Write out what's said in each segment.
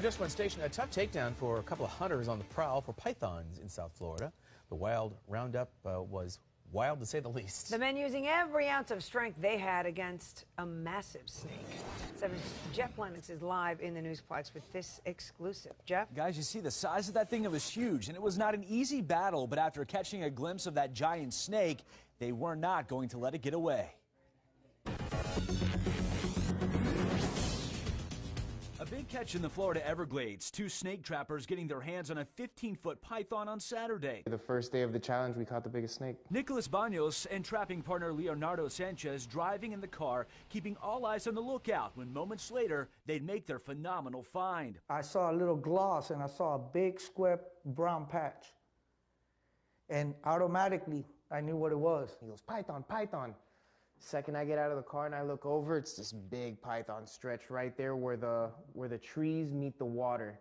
Just one station, a tough takedown for a couple of hunters on the prowl for pythons in South Florida. The wild roundup was wild to say the least. The men using every ounce of strength they had against a massive snake. 7's Jeff Lennox is live in the Newsplex with this exclusive. Jeff? Guys, you see the size of that thing? It was huge, and it was not an easy battle, but after catching a glimpse of that giant snake, they were not going to let it get away. A big catch in the Florida Everglades. 2 snake trappers getting their hands on a 15-foot python on Saturday. The first day of the challenge, we caught the biggest snake. Nicholas Banos and trapping partner Leonardo Sanchez driving in the car, keeping all eyes on the lookout when moments later they'd make their phenomenal find. I saw a little gloss and I saw a big square brown patch. And automatically I knew what it was. He goes, python, python. Second I get out of the car and I look over, it's this big python stretched right there where the trees meet the water.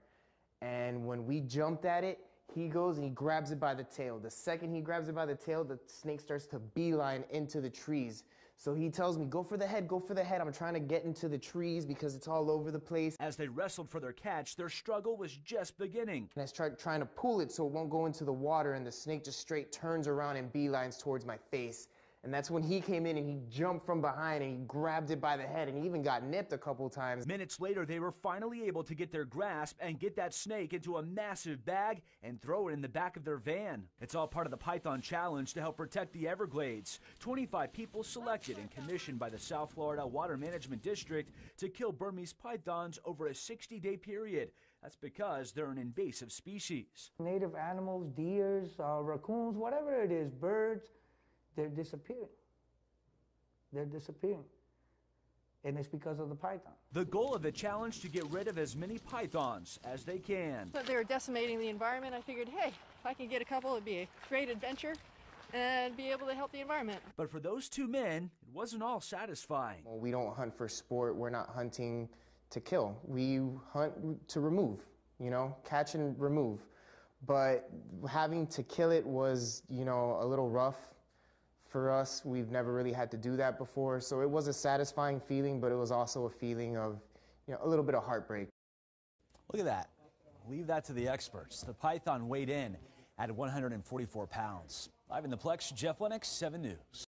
And when we jumped at it, he goes and he grabs it by the tail. The second he grabs it by the tail, the snake starts to beeline into the trees. So he tells me, go for the head, go for the head. I'm trying to get into the trees because it's all over the place. As they wrestled for their catch, their struggle was just beginning. And I started trying to pull it so it won't go into the water, and the snake just straight turns around and beelines towards my face. And that's when he came in and he jumped from behind and he grabbed it by the head and he even got nipped a couple times. Minutes later, they were finally able to get their grasp and get that snake into a massive bag and throw it in the back of their van. It's all part of the Python Challenge to help protect the Everglades. 25 people selected and commissioned by the South Florida Water Management District to kill Burmese pythons over a 60-day period. That's because they're an invasive species. Native animals, deers, raccoons, whatever it is, birds, they're disappearing. They're disappearing. And it's because of the python. The goal of the challenge to get rid of as many pythons as they can. But they were decimating the environment. I figured, hey, if I can get a couple, it'd be a great adventure and be able to help the environment. But for those 2 men, it wasn't all satisfying. Well, we don't hunt for sport. We're not hunting to kill. We hunt to remove, you know, catch and remove. But having to kill it was, you know, a little rough. For us, we've never really had to do that before, so it was a satisfying feeling, but it was also a feeling of, you know, a little bit of heartbreak. Look at that. Leave that to the experts. The python weighed in at 144 pounds. Live in the Plex, Jeff Lennox, 7 News.